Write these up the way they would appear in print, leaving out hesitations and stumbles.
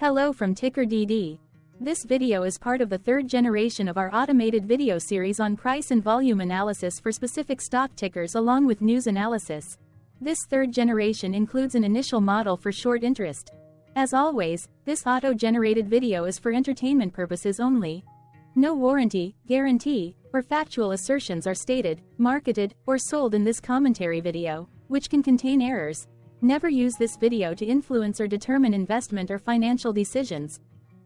Hello from TickerDD. This video is part of the third generation of our automated video series on price and volume analysis for specific stock tickers along with news analysis. This third generation includes an initial model for short interest. As always, this auto-generated video is for entertainment purposes only. No warranty, guarantee, or factual assertions are stated, marketed, or sold in this commentary video, which can contain errors. Never use this video to influence or determine investment or financial decisions.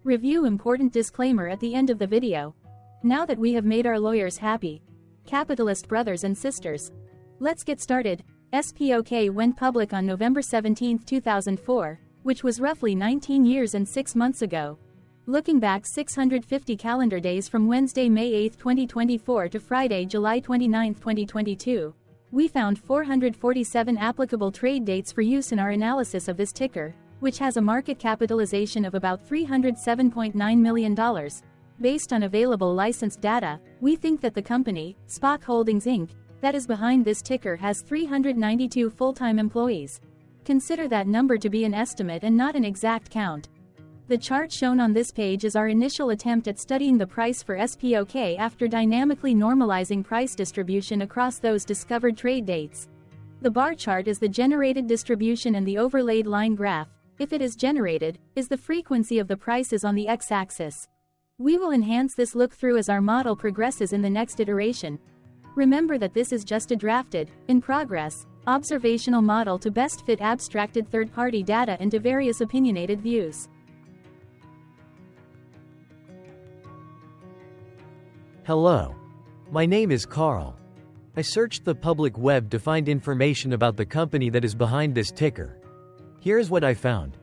Review important disclaimer at the end of the video. Now that we have made our lawyers happy, capitalist brothers and sisters, let's get started. SPOK went public on November 17, 2004, which was roughly 19 years and 6 months ago. Looking back 650 calendar days from Wednesday, May 8, 2024 to Friday, July 29, 2022, we found 447 applicable trade dates for use in our analysis of this ticker, which has a market capitalization of about $307.9 million. Based on available licensed data, we think that the company, SPOK Holdings Inc., that is behind this ticker has 392 full-time employees. Consider that number to be an estimate and not an exact count. The chart shown on this page is our initial attempt at studying the price for SPOK after dynamically normalizing price distribution across those discovered trade dates. The bar chart is the generated distribution and the overlaid line graph, if it is generated, is the frequency of the prices on the x-axis. We will enhance this look-through as our model progresses in the next iteration. Remember that this is just a drafted, in progress, observational model to best fit abstracted third-party data into various opinionated views. Hello. My name is Carl. I searched the public web to find information about the company that is behind this ticker. Here's what I found.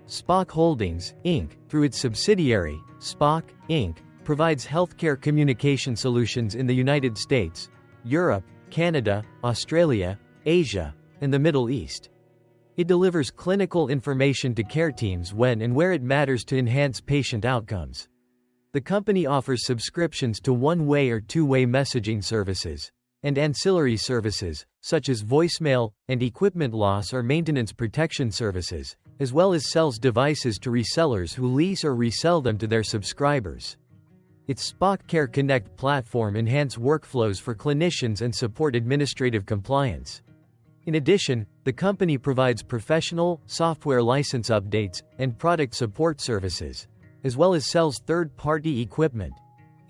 SPOK Holdings, Inc., through its subsidiary, SPOK, Inc., provides healthcare communication solutions in the United States, Europe, Canada, Australia, Asia, and the Middle East. It delivers clinical information to care teams when and where it matters to enhance patient outcomes. The company offers subscriptions to one-way or two-way messaging services, and ancillary services, such as voicemail, and equipment loss or maintenance protection services, as well as sells devices to resellers who lease or resell them to their subscribers. Its SPOK Care Connect platform enhances workflows for clinicians and support administrative compliance. In addition, the company provides professional, software license updates, and product support services, as well as sells third-party equipment.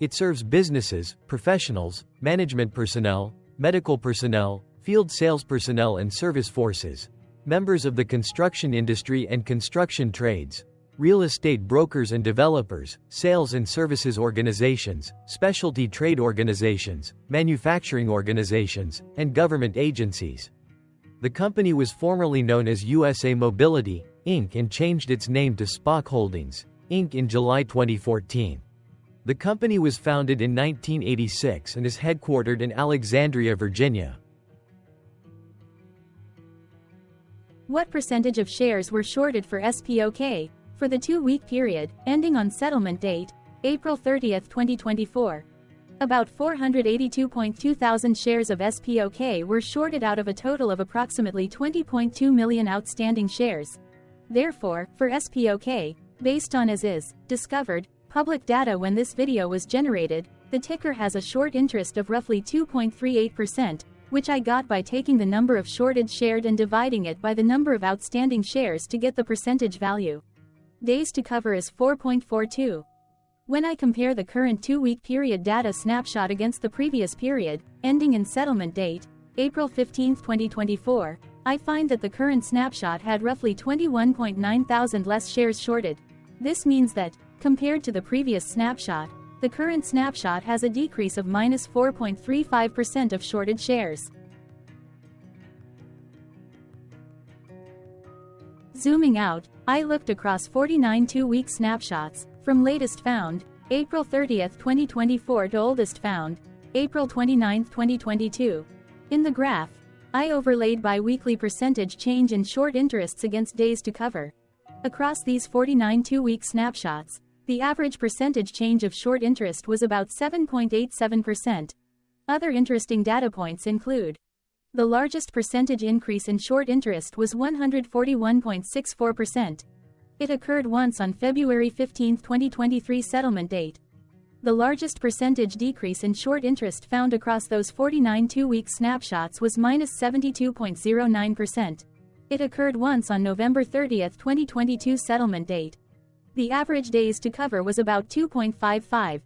It serves businesses, professionals, management personnel, medical personnel, field sales personnel and service forces, members of the construction industry and construction trades, real estate brokers and developers, sales and services organizations, specialty trade organizations, manufacturing organizations, and government agencies. The company was formerly known as USA Mobility, Inc. and changed its name to SPOK Holdings, Inc. in July 2014. The company was founded in 1986 and is headquartered in Alexandria, Virginia. What percentage of shares were shorted for SPOK for the 2-week period, ending on settlement date, April 30, 2024? About 482.2 thousand shares of SPOK were shorted out of a total of approximately 20.2 million outstanding shares. Therefore, for SPOK, based on as-is, discovered, public data when this video was generated, the ticker has a short interest of roughly 2.38%, which I got by taking the number of shorted shared and dividing it by the number of outstanding shares to get the percentage value. Days to cover is 4.42. When I compare the current 2-week period data snapshot against the previous period, ending in settlement date, April 15, 2024, I find that the current snapshot had roughly 21.9 thousand less shares shorted. This means that, compared to the previous snapshot, the current snapshot has a decrease of minus 4.35% of shorted shares. Zooming out, I looked across 49 2-week snapshots, from latest found, April 30, 2024 to oldest found, April 29, 2022. In the graph, I overlaid bi-weekly percentage change in short interests against days to cover. Across these 49 2-week snapshots, the average percentage change of short interest was about 7.87%. Other interesting data points include: the largest percentage increase in short interest was 141.64%. It occurred once on February 15, 2023 settlement date. The largest percentage decrease in short interest found across those 49 two-week snapshots was -72.09%. It occurred once on November 30, 2022 settlement date. The average days to cover was about 2.55.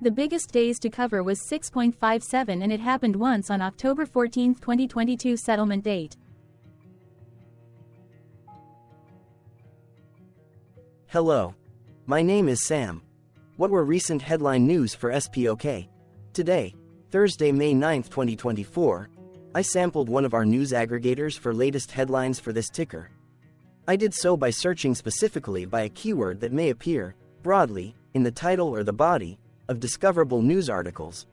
The biggest days to cover was 6.57 and it happened once on October 14, 2022 settlement date. Hello. My name is Sam. What were recent headline news for SPOK? Today, Thursday, May 9, 2024, I sampled one of our news aggregators for latest headlines for this ticker. I did so by searching specifically by a keyword that may appear, broadly, in the title or the body, of discoverable news articles.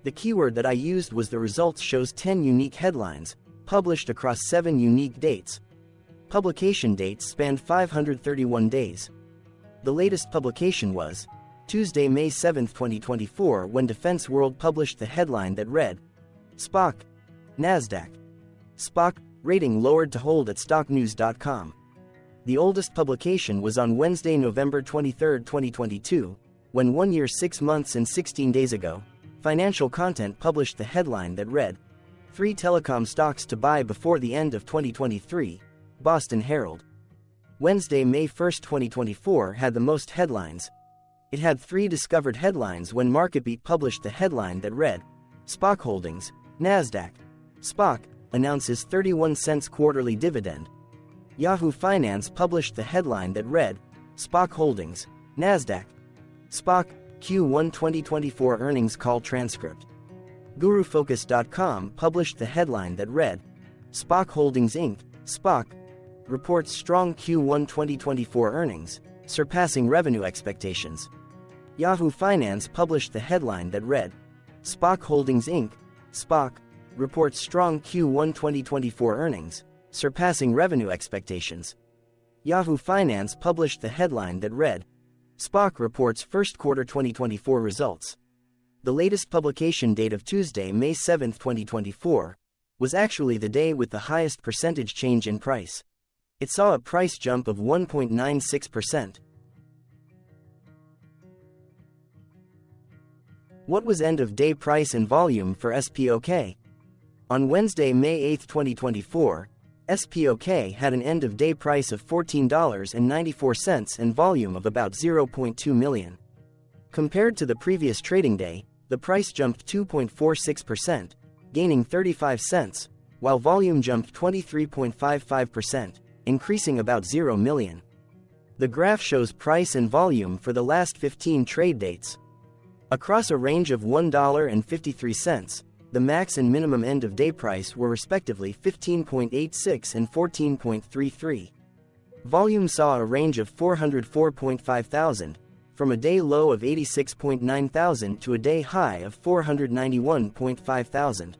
The keyword that I used was the results shows 10 unique headlines, published across 7 unique dates. Publication dates spanned 531 days. The latest publication was Tuesday, May 7, 2024, when Defense World published the headline that read, SPOK, NASDAQ. SPOK, rating lowered to hold at stocknews.com. The oldest publication was on Wednesday, November 23, 2022, when 1 year, 6 months and 16 days ago, Financial Content published the headline that read, 3 telecom stocks to buy before the end of 2023, Boston Herald. Wednesday, May 1, 2024 had the most headlines. It had 3 discovered headlines when MarketBeat published the headline that read, SPOK Holdings, NASDAQ. SPOK announces 31-cent quarterly dividend. Yahoo Finance published the headline that read, SPOK Holdings, NASDAQ. SPOK, Q1 2024 earnings call transcript. GuruFocus.com published the headline that read, SPOK Holdings Inc., SPOK, reports strong Q1 2024 earnings, surpassing revenue expectations. Yahoo Finance published the headline that read, SPOK Holdings Inc., SPOK, reports strong Q1 2024 earnings, surpassing revenue expectations. Yahoo Finance published the headline that read, SPOK reports first quarter 2024 results. The latest publication date of Tuesday, May 7, 2024, was actually the day with the highest percentage change in price. It saw a price jump of 1.96%. What was end-of-day price and volume for SPOK? On Wednesday, May 8, 2024, SPOK had an end-of-day price of $14.94 and volume of about 0.2 million. Compared to the previous trading day, the price jumped 2.46%, gaining 35 cents, while volume jumped 23.55%, increasing about 0 million. The graph shows price and volume for the last 15 trade dates. Across a range of $1.53, the max and minimum end-of-day price were respectively 15.86 and 14.33. Volume saw a range of 404.5 thousand, from a day low of 86.9 thousand to a day high of 491.5 thousand.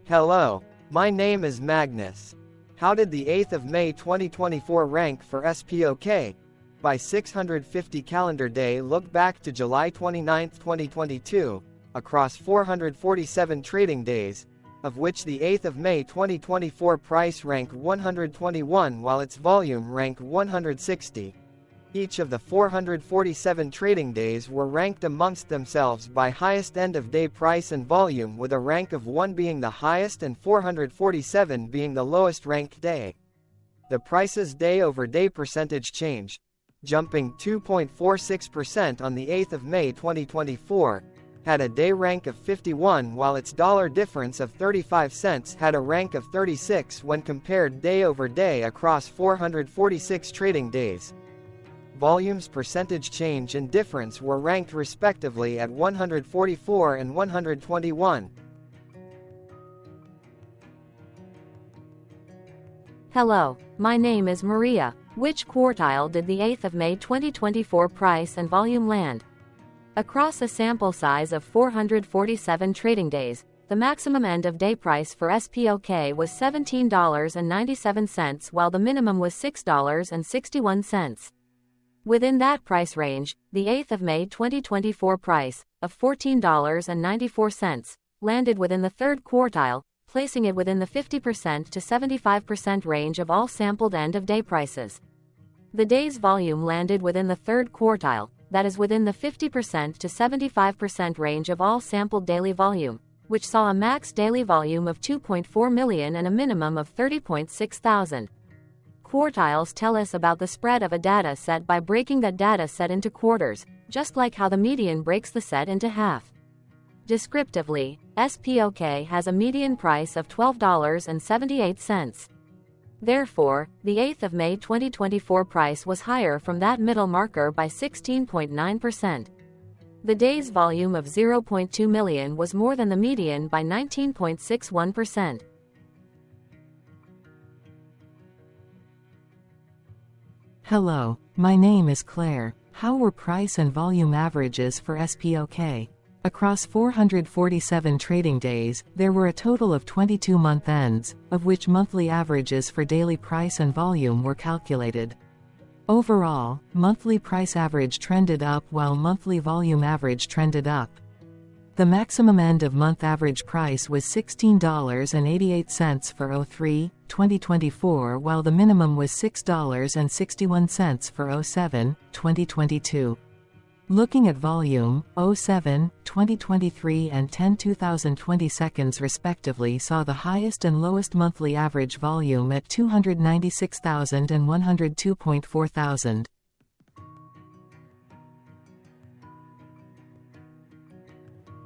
Hello, my name is Magnus. How did the 8th of May 2024 rank for SPOK? By 650 calendar day, look back to July 29, 2022, across 447 trading days, of which the 8th of May 2024 price ranked 121 while its volume ranked 160. Each of the 447 trading days were ranked amongst themselves by highest end-of-day price and volume, with a rank of 1 being the highest and 447 being the lowest ranked day. The price's day-over-day percentage change, jumping 2.46% on the 8th of May 2024, had a day rank of 51 while its dollar difference of 35 cents had a rank of 36 when compared day-over-day across 446 trading days. Volume's percentage change and difference were ranked respectively at 144 and 121. Hello, my name is Maria. Which quartile did the 8th of May 2024 price and volume land? Across a sample size of 447 trading days, the maximum end-of-day price for SPOK was $17.97 while the minimum was $6.61. Within that price range, the 8th of May 2024 price, of $14.94, landed within the third quartile, placing it within the 50% to 75% range of all sampled end-of-day prices. The day's volume landed within the third quartile, that is within the 50% to 75% range of all sampled daily volume, which saw a max daily volume of 2.4 million and a minimum of 30.6 thousand. Quartiles tell us about the spread of a data set by breaking that data set into quarters, just like how the median breaks the set into half. Descriptively, SPOK has a median price of $12.78. Therefore, the 8th of May 2024 price was higher from that middle marker by 16.9%. The day's volume of 0.2 million was more than the median by 19.61%. Hello, my name is Claire. How were price and volume averages for SPOK? Across 447 trading days, there were a total of 22 month ends, of which monthly averages for daily price and volume were calculated. Overall, monthly price average trended up while monthly volume average trended up. The maximum end-of-month average price was $16.88 for 03/2024, while the minimum was $6.61 for 07/2022. Looking at volume, 07/2023 and 10/2020 seconds respectively saw the highest and lowest monthly average volume at 296,000 and 102.4 thousand.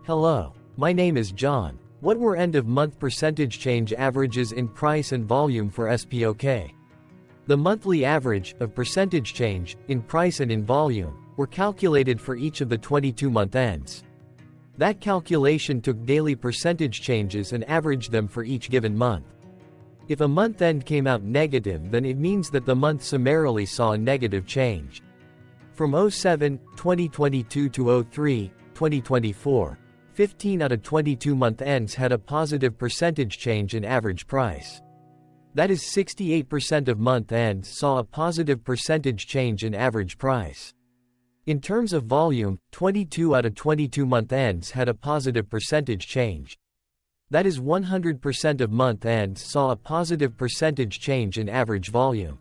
Hello, my name is John. What were end-of-month percentage change averages in price and volume for SPOK? The monthly average of percentage change in price and in volume were calculated for each of the 22-month ends. That calculation took daily percentage changes and averaged them for each given month. If a month end came out negative, then it means that the month summarily saw a negative change. From 07/2022 to 03/2024, 15 out of 22 month ends had a positive percentage change in average price. That is 68% of month ends saw a positive percentage change in average price. In terms of volume, 22 out of 22 month ends had a positive percentage change. That is 100% of month ends saw a positive percentage change in average volume.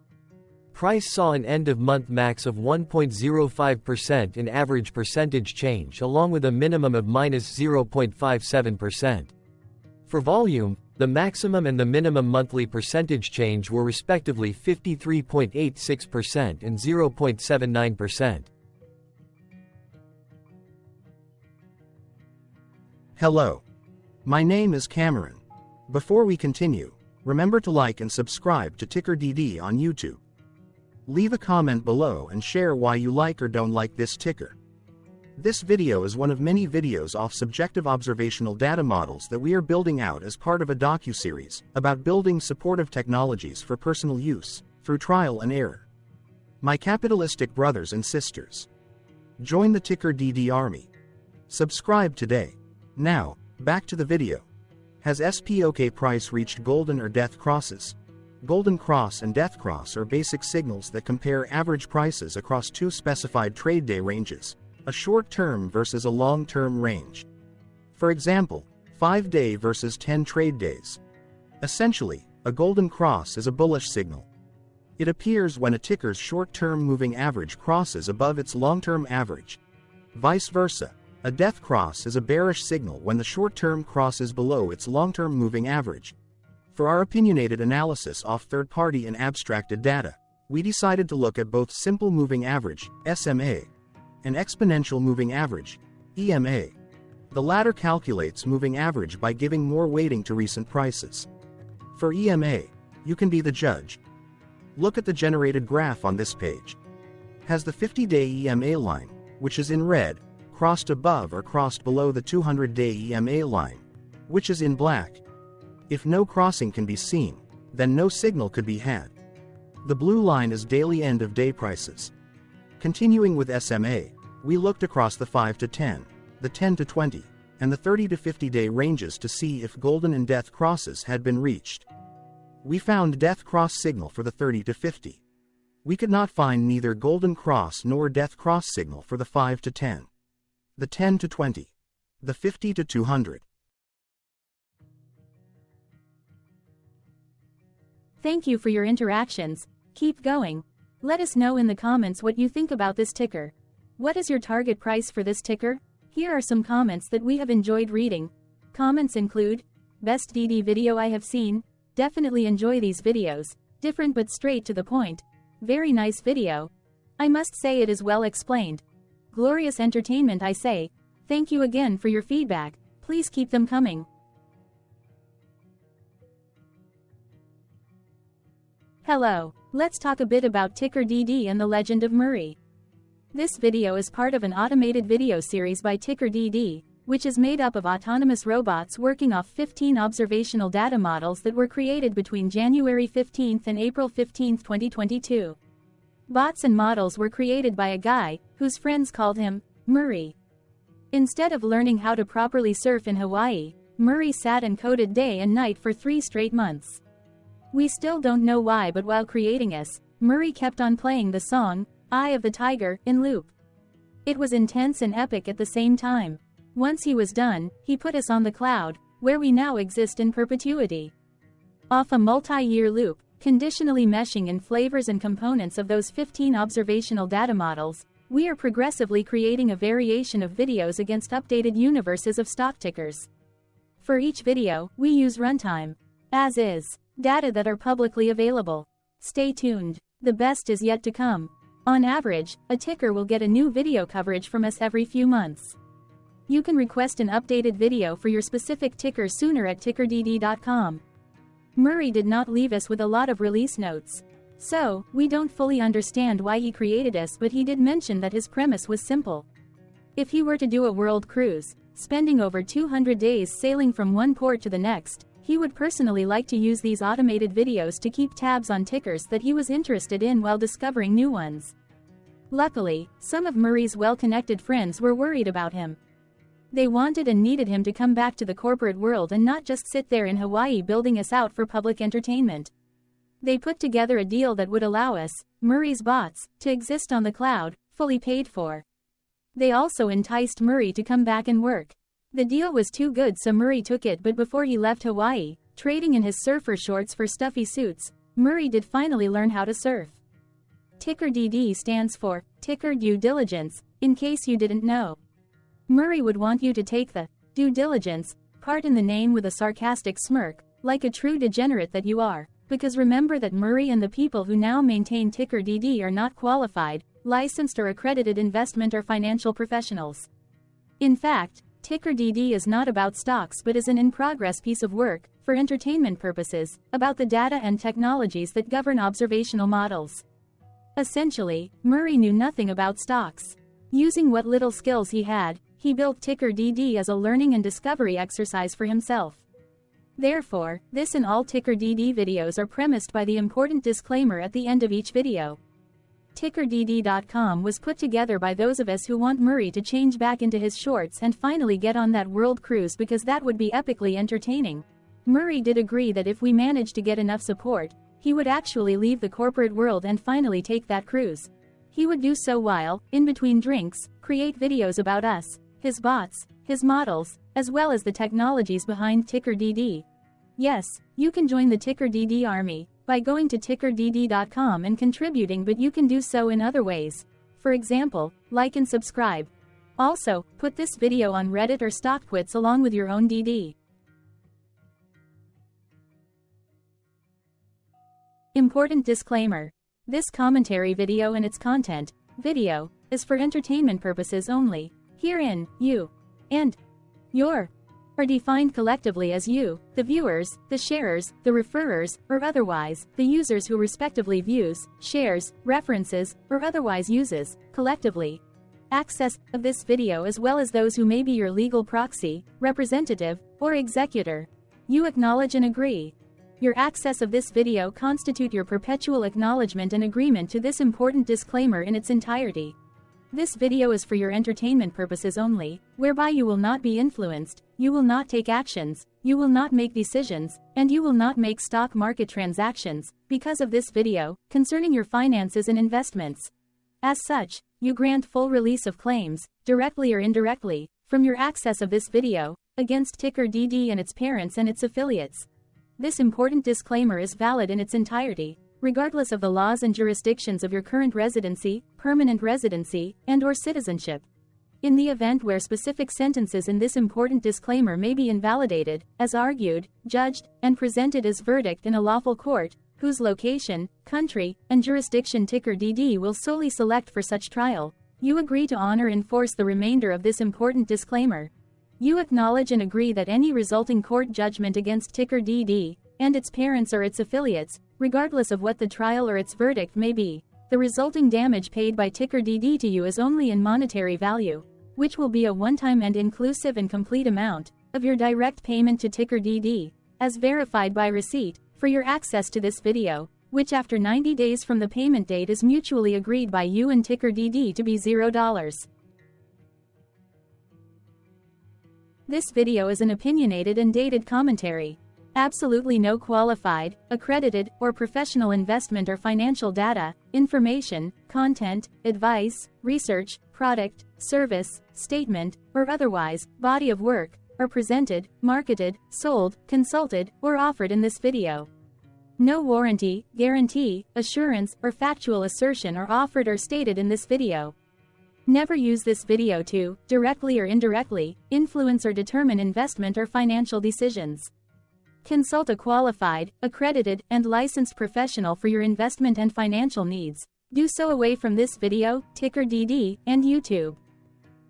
Price saw an end-of-month max of 1.05% in average percentage change, along with a minimum of -0.57%. For volume, the maximum and the minimum monthly percentage change were respectively 53.86% and 0.79%. Hello. My name is Cameron. Before we continue, remember to like and subscribe to TickerDD on YouTube. Leave a comment below and share why you like or don't like this ticker. This video is one of many videos off subjective observational data models that we are building out as part of a docuseries about building supportive technologies for personal use, through trial and error. My capitalistic brothers and sisters, join the TickerDD army. Subscribe today. Now, back to the video. Has SPOK price reached golden or death crosses? Golden cross and death cross are basic signals that compare average prices across two specified trade day ranges, a short-term versus a long-term range. For example, 5-day versus 10 trade days. Essentially, a golden cross is a bullish signal. It appears when a ticker's short-term moving average crosses above its long-term average. Vice versa, a death cross is a bearish signal when the short-term crosses below its long-term moving average. For our opinionated analysis off third-party and abstracted data, we decided to look at both simple moving average, SMA, and exponential moving average, EMA. The latter calculates moving average by giving more weighting to recent prices. For EMA, you can be the judge. Look at the generated graph on this page. Has the 50-day EMA line, which is in red, crossed above or crossed below the 200-day EMA line, which is in black? If no crossing can be seen, then no signal could be had. The blue line is daily end-of-day prices. Continuing with SMA, we looked across the 5 to 10, the 10 to 20, and the 30 to 50-day ranges to see if golden and death crosses had been reached. We found death cross signal for the 30 to 50. We could not find neither golden cross nor death cross signal for the 5 to 10, the 10 to 20, the 50 to 200. Thank you for your interactions. Keep going. Let us know in the comments what you think about this ticker. What is your target price for this ticker? Here are some comments that we have enjoyed reading. Comments include, best DD video I have seen, definitely enjoy these videos, different but straight to the point, very nice video. I must say it is well explained. Glorious entertainment I say, thank you again for your feedback, please keep them coming. Hello, let's talk a bit about TickerDD and the Legend of Murray. This video is part of an automated video series by TickerDD, which is made up of autonomous robots working off 15 observational data models that were created between January 15 and April 15, 2022. Bots and models were created by a guy, whose friends called him Murray. Instead of learning how to properly surf in Hawaii, Murray sat and coded day and night for 3 straight months. We still don't know why, but while creating us, Murray kept on playing the song, Eye of the Tiger, in loop. It was intense and epic at the same time. Once he was done, he put us on the cloud, where we now exist in perpetuity. Off a multi-year loop, conditionally meshing in flavors and components of those 15 observational data models, we are progressively creating a variation of videos against updated universes of stock tickers. For each video, we use runtime, as is, data that are publicly available. Stay tuned, the best is yet to come. On average, a ticker will get a new video coverage from us every few months. You can request an updated video for your specific ticker sooner at TickerDD.com. Murray did not leave us with a lot of release notes. So, we don't fully understand why he created us, but he did mention that his premise was simple. If he were to do a world cruise, spending over 200 days sailing from one port to the next, he would personally like to use these automated videos to keep tabs on tickers that he was interested in while discovering new ones. Luckily, some of Murray's well-connected friends were worried about him. They wanted and needed him to come back to the corporate world and not just sit there in Hawaii building us out for public entertainment. They put together a deal that would allow us, Murray's bots, to exist on the cloud, fully paid for. They also enticed Murray to come back and work. The deal was too good, so Murray took it, but before he left Hawaii, trading in his surfer shorts for stuffy suits, Murray did finally learn how to surf. TickerDD stands for Ticker Due Diligence, in case you didn't know. Murray would want you to take the due diligence part in the name with a sarcastic smirk, like a true degenerate that you are, because remember that Murray and the people who now maintain TickerDD are not qualified, licensed or accredited investment or financial professionals. In fact, TickerDD is not about stocks but is an in-progress piece of work, for entertainment purposes, about the data and technologies that govern observational models. Essentially, Murray knew nothing about stocks. Using what little skills he had, he built TickerDD as a learning and discovery exercise for himself. Therefore, this and all TickerDD videos are premised by the important disclaimer at the end of each video. TickerDD.com was put together by those of us who want Murray to change back into his shorts and finally get on that world cruise, because that would be epically entertaining. Murray did agree that if we managed to get enough support, he would actually leave the corporate world and finally take that cruise. He would do so while, in between drinks, create videos about us, his bots, his models, as well as the technologies behind TickerDD. Yes, you can join the TickerDD army by going to TickerDD.com and contributing, but you can do so in other ways. For example, like and subscribe. Also, put this video on Reddit or StockTwits along with your own DD. Important disclaimer. This commentary video and its content, video, is for entertainment purposes only. Herein, you and your are defined collectively as you, the viewers, the sharers, the referrers, or otherwise, the users who respectively views, shares, references, or otherwise uses, collectively, access of this video, as well as those who may be your legal proxy, representative, or executor. You acknowledge and agree. Your access of this video constitute your perpetual acknowledgement and agreement to this important disclaimer in its entirety. This video is for your entertainment purposes only, whereby you will not be influenced, you will not take actions, you will not make decisions, and you will not make stock market transactions, because of this video, concerning your finances and investments. As such, you grant full release of claims, directly or indirectly, from your access of this video, against TickerDD and its parents and its affiliates. This important disclaimer is valid in its entirety, regardless of the laws and jurisdictions of your current residency, permanent residency, and/or citizenship. In the event where specific sentences in this important disclaimer may be invalidated, as argued, judged, and presented as verdict in a lawful court, whose location, country, and jurisdiction TickerDD will solely select for such trial, you agree to honor and enforce the remainder of this important disclaimer. You acknowledge and agree that any resulting court judgment against TickerDD, and its parents or its affiliates, regardless of what the trial or its verdict may be, the resulting damage paid by TickerDD to you is only in monetary value, which will be a one-time and inclusive and complete amount of your direct payment to TickerDD, as verified by receipt, for your access to this video, which after 90 days from the payment date is mutually agreed by you and TickerDD to be $0. This video is an opinionated and dated commentary. Absolutely no qualified, accredited, or professional investment or financial data, information, content, advice, research, product, service, statement, or otherwise, body of work, are presented, marketed, sold, consulted, or offered in this video. No warranty, guarantee, assurance, or factual assertion are offered or stated in this video. Never use this video to, directly or indirectly, influence or determine investment or financial decisions. Consult a qualified, accredited, and licensed professional for your investment and financial needs. Do so away from this video, TickerDD, and YouTube.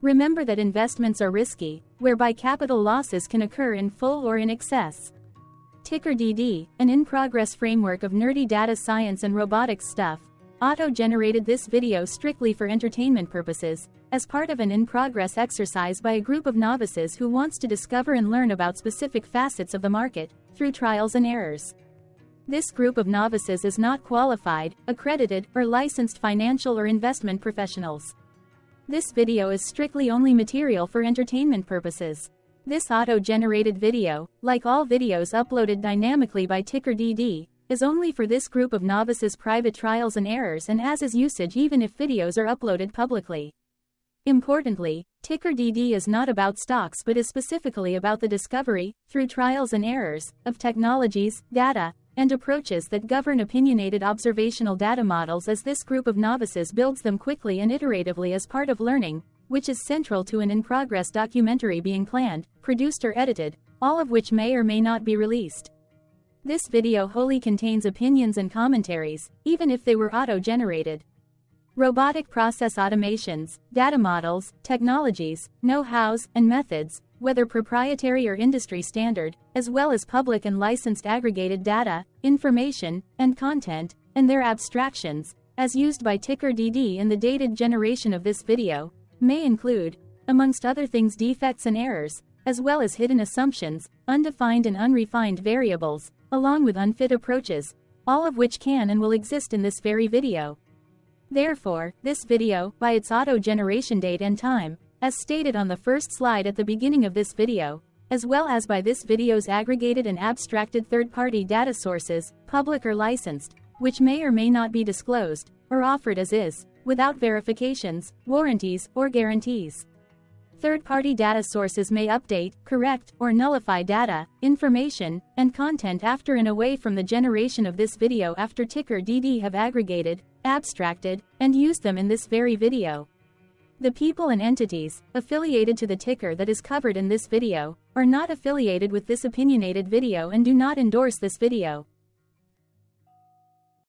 Remember that investments are risky, whereby capital losses can occur in full or in excess. TickerDD, an in-progress framework of nerdy data science and robotics stuff, auto-generated this video strictly for entertainment purposes, as part of an in-progress exercise by a group of novices who wants to discover and learn about specific facets of the market, through trials and errors. This group of novices is not qualified, accredited, or licensed financial or investment professionals. This video is strictly only material for entertainment purposes. This auto-generated video, like all videos uploaded dynamically by TickerDD, is only for this group of novices' private trials and errors and as is usage even if videos are uploaded publicly. Importantly, TickerDD is not about stocks but is specifically about the discovery, through trials and errors, of technologies, data, and approaches that govern opinionated observational data models as this group of novices builds them quickly and iteratively as part of learning, which is central to an in-progress documentary being planned, produced or edited, all of which may or may not be released. This video wholly contains opinions and commentaries, even if they were auto-generated. Robotic process automations, data models, technologies, know-hows, and methods, whether proprietary or industry standard, as well as public and licensed aggregated data, information, and content, and their abstractions, as used by TickerDD in the dated generation of this video, may include, amongst other things, defects and errors, as well as hidden assumptions, undefined and unrefined variables, along with unfit approaches, all of which can and will exist in this very video. Therefore, this video, by its auto-generation date and time, as stated on the first slide at the beginning of this video, as well as by this video's aggregated and abstracted third-party data sources, public or licensed, which may or may not be disclosed, or offered as is, without verifications, warranties, or guarantees. Third-party data sources may update, correct, or nullify data, information, and content after and away from the generation of this video after TickerDD have aggregated, abstracted, and used them in this very video. The people and entities affiliated to the ticker that is covered in this video are not affiliated with this opinionated video and do not endorse this video.